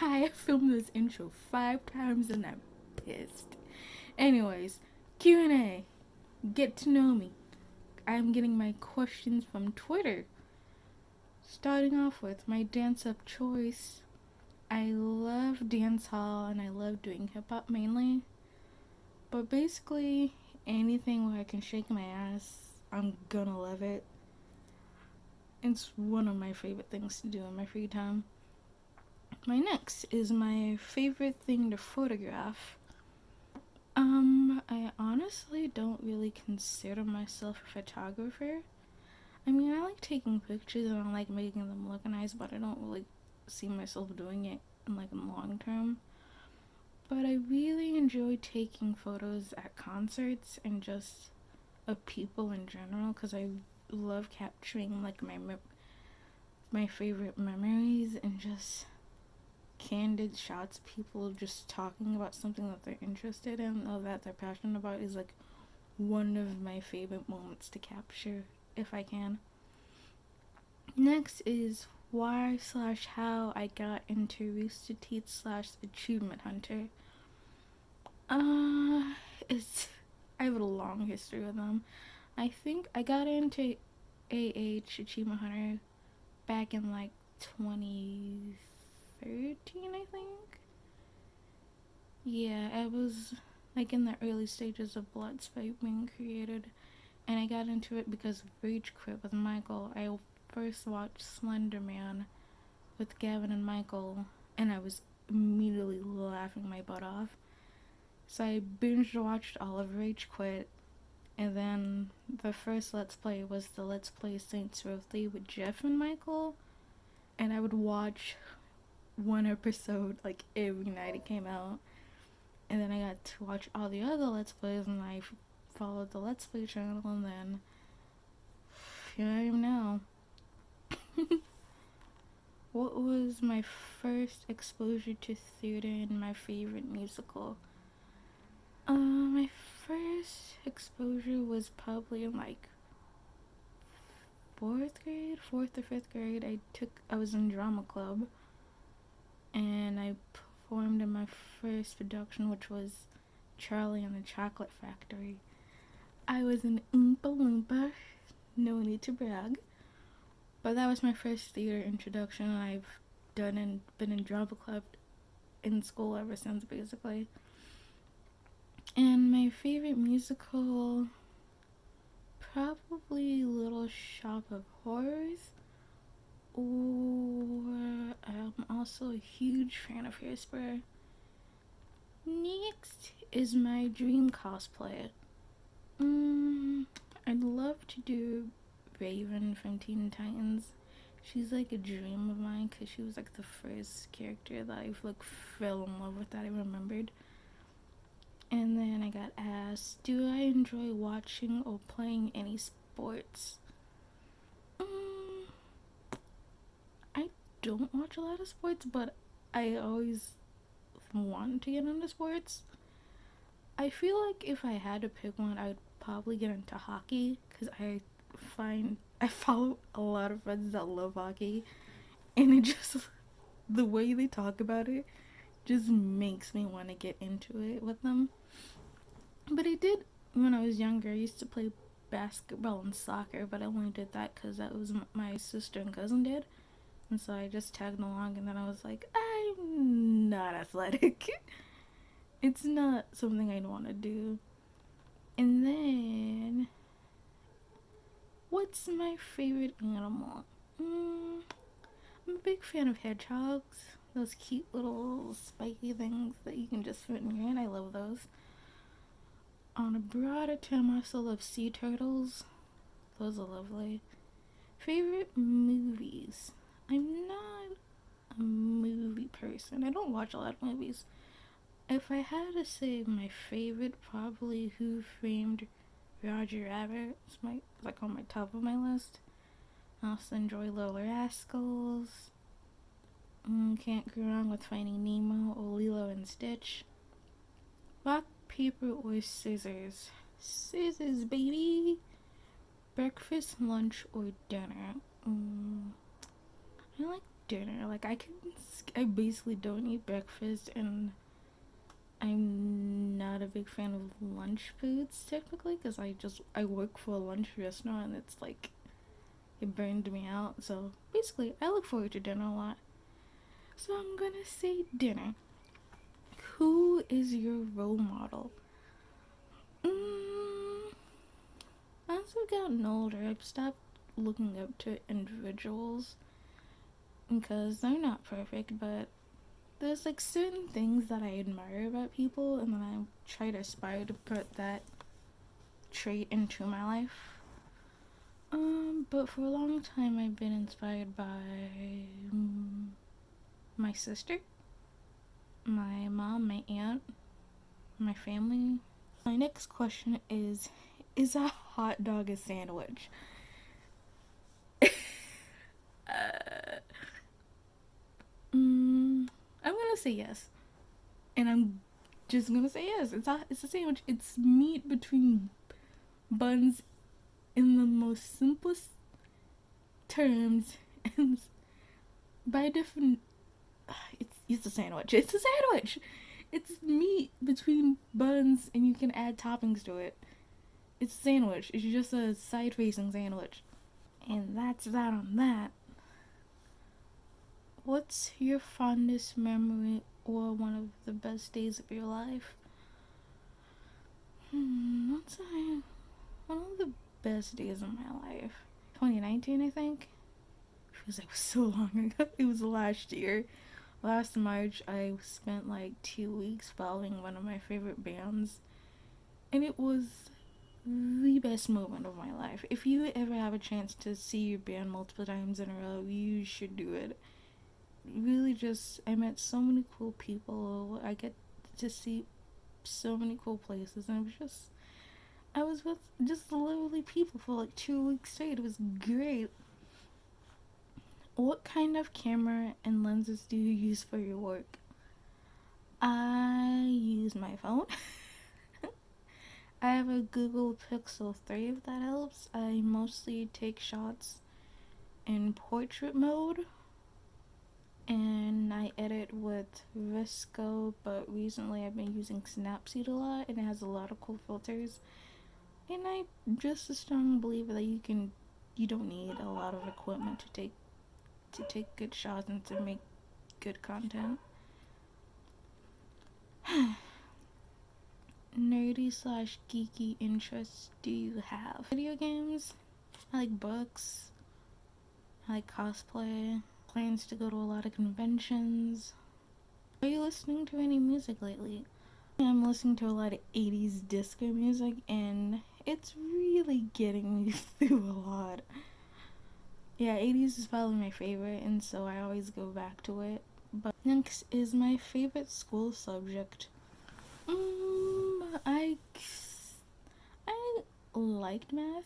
I filmed this intro 5 times and I'm pissed. Anyways, Q&A. Get to know me. I'm getting my questions from Twitter. Starting off with my dance of choice. I love dance hall and I love doing hip hop mainly. But basically, anything where I can shake my ass, I'm gonna love it. It's one of my favorite things to do in my free time. My next is my favorite thing to photograph. I honestly don't really consider myself a photographer. I mean, I like taking pictures and I like making them look nice, but I don't really see myself doing it in the long term. But I really enjoy taking photos at concerts and just of people in general because I love capturing my favorite memories and just candid shots of people just talking about something that they're interested in or that they're passionate about is one of my favorite moments to capture if I can. Next is why/how I got into Rooster Teeth/Achievement Hunter. Uh, it's I have a long history with them. I think I got into Achievement Hunter back in 2013, I think. Yeah, I was in the early stages of Bloodspite being created, and I got into it because of Rage Quit with Michael. I first watched Slender Man with Gavin and Michael, and I was immediately laughing my butt off. So I binge watched all of Rage Quit, and then the first Let's Play was the Let's Play Saints Row 3 with Jeff and Michael, and I would watch one episode every night it came out. And then I got to watch all the other Let's Plays, and I followed the Let's Play channel, and then here I am now. What was my first exposure to theater and my favorite musical? My first exposure was probably in fourth or fifth grade. I was in drama club, and I performed in my first production, which was Charlie and the Chocolate Factory. I was an Oompa Loompa, no need to brag, but that was my first theater introduction. I've been in drama club in school ever since, basically. And my favorite musical, probably Little Shop of Horrors, or I'm also a huge fan of Hairspray. Next is my dream cosplay. I'd love to do Raven from Teen Titans. She's a dream of mine because she was the first character that I fell in love with that I remembered. And then I got asked, do I enjoy watching or playing any sports? I don't watch a lot of sports, but I always want to get into sports. I feel like if I had to pick one, I would probably get into hockey because I follow a lot of friends that love hockey, and it just the way they talk about it just makes me want to get into it with them. But I did when I was younger. I used to play basketball and soccer, but I only did that because that was my sister and cousin did, and so I just tagged along. And then I was like, I'm not athletic. It's not something I'd want to do. And then, what's my favorite animal? I'm a big fan of hedgehogs. Those cute little spiky things that you can just fit in your hand. I love those. On a broader term, I also love sea turtles. Those are lovely. Favorite movies? I'm not a movie person. I don't watch a lot of movies. If I had to say my favorite, probably Who Framed Roger Rabbit. It's on my top of my list. I also enjoy Little Rascals. Can't go wrong with Finding Nemo or Lilo and Stitch. Rock, paper, or scissors? Scissors, baby! Breakfast, lunch, or dinner? I like dinner. Like I basically don't eat breakfast, and I'm not a big fan of lunch foods typically because I work for a lunch restaurant and it's like it burned me out. So basically, I look forward to dinner a lot. So I'm gonna say dinner. Who is your role model? Mm, as I've gotten older, I've stopped looking up to individuals because they're not perfect, but there's like certain things that I admire about people, and then I try to aspire to put that trait into my life. But for a long time, I've been inspired by my sister, my mom, my aunt, my family. My next question is a hot dog a sandwich? I'm gonna say yes, and I'm just gonna say yes. It's a sandwich. It's meat between buns in the most simplest terms, and by different. It's a sandwich. It's a sandwich. It's meat between buns, and you can add toppings to it. It's a sandwich. It's just a side-facing sandwich, and that's that on that. What's your fondest memory or one of the best days of your life? What's one of the best days of my life? 2019, I think. Feels like it was so long ago. It was last year. Last March, I spent like 2 weeks following one of my favorite bands, and it was the best moment of my life. If you ever have a chance to see your band multiple times in a row, you should do it. Really, just I met so many cool people. I get to see so many cool places, and it was just I was with just lovely people for like 2 weeks straight. It was great. What kind of camera and lenses do you use for your work? I use my phone. I have a Google Pixel 3 if that helps. I mostly take shots in portrait mode, and I edit with VSCO, but recently I've been using Snapseed a lot, and it has a lot of cool filters. And I just a strong believer that you don't need a lot of equipment to take good shots and to make good content. Nerdy slash geeky interests do you have? Video games. I like books. I like cosplay. Plans to go to a lot of conventions. Are you listening to any music lately? I'm listening to a lot of 80s disco music, and it's really getting me through a lot. Yeah, 80s is probably my favorite, and so I always go back to it. But next is my favorite school subject. I liked math.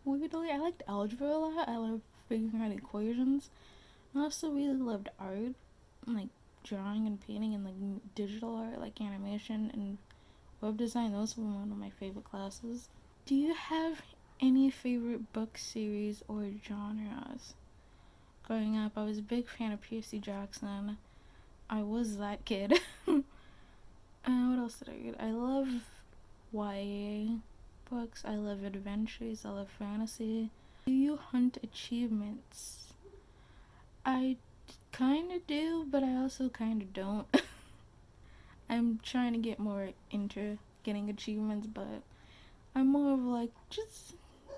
Weirdly, I liked algebra a lot. I love figuring out equations. I also really loved art, like drawing and painting and like digital art, like animation and web design. Those were one of my favorite classes. Do you have any favorite book series or genres? Growing up, I was a big fan of Percy Jackson. I was that kid. What else did I read? I love YA books. I love adventures. I love fantasy. Do you hunt achievements? I kind of do, but I also kind of don't. I'm trying to get more into getting achievements, but I'm more of like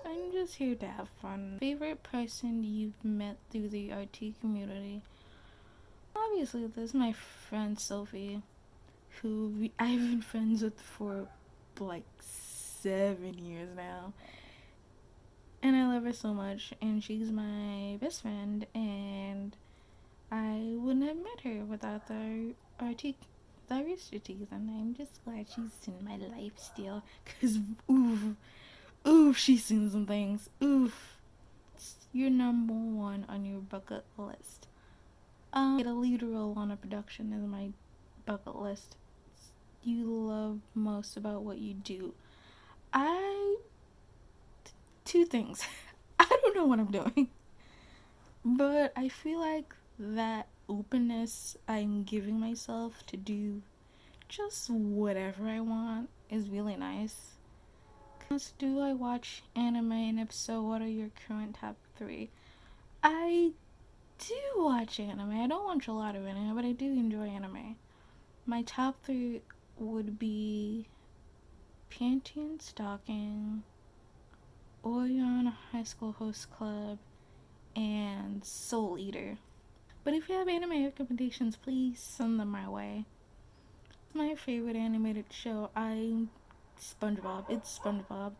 I'm just here to have fun. Favorite person you've met through the RT community? Obviously, there's my friend Sophie, who I've been friends with for like 7 years now. And I love her so much, and she's my best friend, and I wouldn't have met her without the RT, the Rooster Teeth, and I'm just glad she's in my life still, cause oof, she's seen some things, oof. You're number one on your bucket list. Get a lead role on a production is my bucket list. You love most about what you do? I Two things. I don't know what I'm doing, but I feel like that openness I'm giving myself to do just whatever I want is really nice. Do I watch anime, and if so, what are your current top 3? I do watch anime. I don't watch a lot of anime, but I do enjoy anime. My top 3 would be Panty and Stocking, Orion High School Host Club, and Soul Eater. But if you have anime recommendations, please send them my way. My favorite animated show, SpongeBob. It's SpongeBob.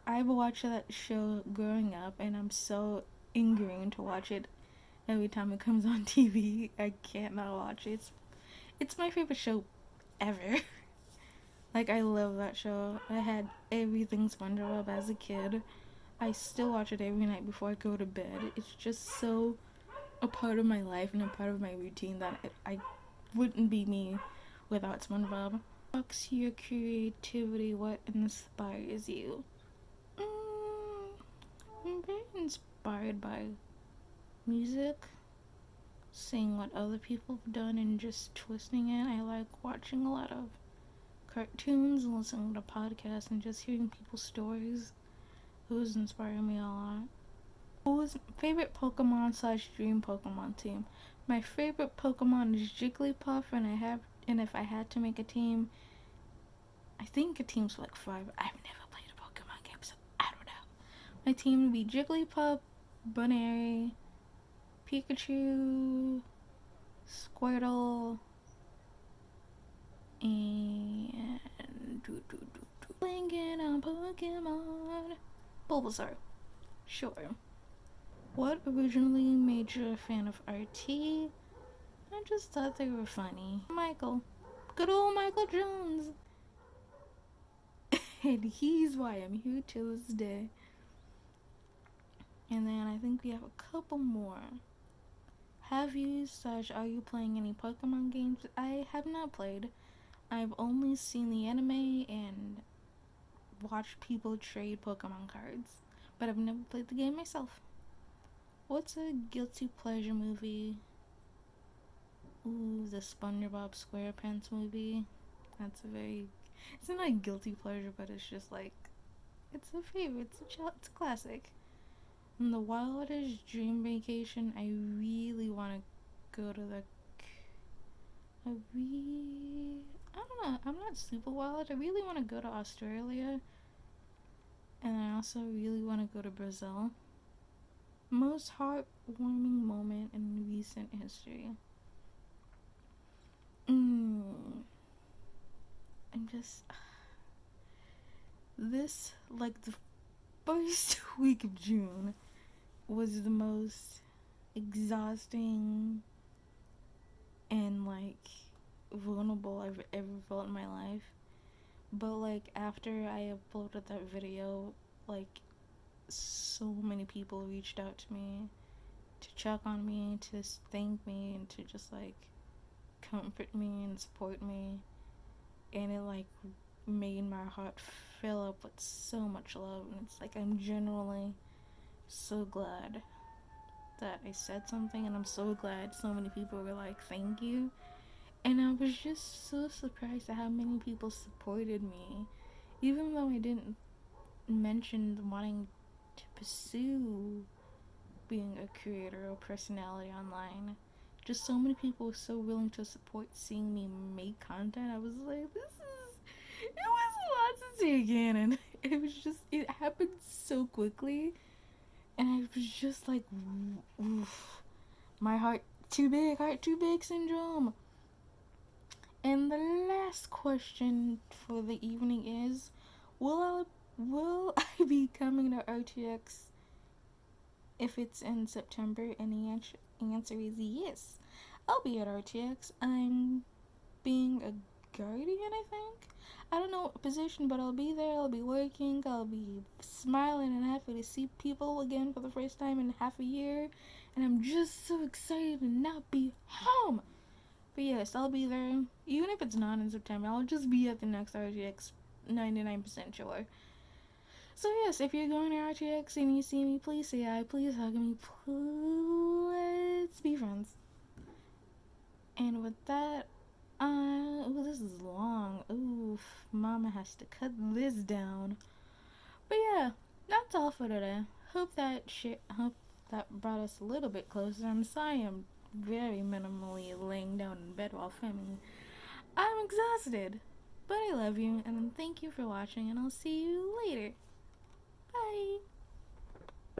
I've watched that show growing up, and I'm so ingrained to watch it every time it comes on TV. I can't not watch it. It's my favorite show ever. Like, I love that show. I had everything SpongeBob as a kid. I still watch it every night before I go to bed. It's just so a part of my life and a part of my routine that I wouldn't be me without SpongeBob. Sparks your creativity. What inspires you? I'm very inspired by music, seeing what other people have done and just twisting it. I like watching a lot of cartoons and listening to podcasts and just hearing people's stories. Those inspire me a lot. Who's favorite Pokemon slash dream Pokemon team? My favorite Pokemon is Jigglypuff, and if I had to make a team, I think a team's like 5. I've never played a Pokemon game, so I don't know. My team would be Jigglypuff, Bunary, Pikachu, Squirtle, and Linking on Pokemon. Bulbasaur. Sure. What originally made you a fan of RT? I just thought they were funny. Michael. Good old Michael Jones. And he's why I'm here to this day. And then I think we have a couple more. Have you / are you playing any Pokemon games? I have not played. I've only seen the anime and watched people trade Pokemon cards. But I've never played the game myself. What's a guilty pleasure movie? Ooh, the SpongeBob SquarePants movie. That's a very... It's not a guilty pleasure, but it's just like... It's a favorite. It's a classic. And the wildest dream vacation, I really want to go to the... I don't know. I'm not super wild. I really want to go to Australia. And I also really want to go to Brazil. Most heartwarming moment in recent history. I'm just... This, like, the first week of June was the most exhausting and, like, vulnerable I've ever felt in my life. But, like, after I uploaded that video, like, so many people reached out to me to check on me, to thank me, and to just, like, comfort me and support me. And it, like, made my heart fill up with so much love. And it's like, I'm genuinely so glad that I said something, and I'm so glad so many people were like, thank you. And I was just so surprised at how many people supported me, even though I didn't mention wanting to pursue being a creator or personality online. Just so many people were so willing to support seeing me make content. I was like, it was a lot to take in, and it happened so quickly, and I was just like, oof, my heart too big syndrome. And the last question for the evening is, will I be coming to RTX if it's in September? And the answer is yes. I'll be at RTX. I'm being a guardian, I think. I don't know what position, but I'll be there. I'll be working. I'll be smiling and happy to see people again for the first time in half a year. And I'm just so excited to not be home. But yes, I'll be there. Even if it's not in September, I'll just be at the next RTX, 99% sure. So yes, if you're going to RTX and you see me, please say hi, please hug me, please, let's be friends. And with that, ooh, this is long. Oof, mama has to cut this down. But yeah, that's all for today. Hope that brought us a little bit closer. I'm sorry I'm very minimally laying down in bed while filming. I'm exhausted. But I love you and thank you for watching and I'll see you later. Bye.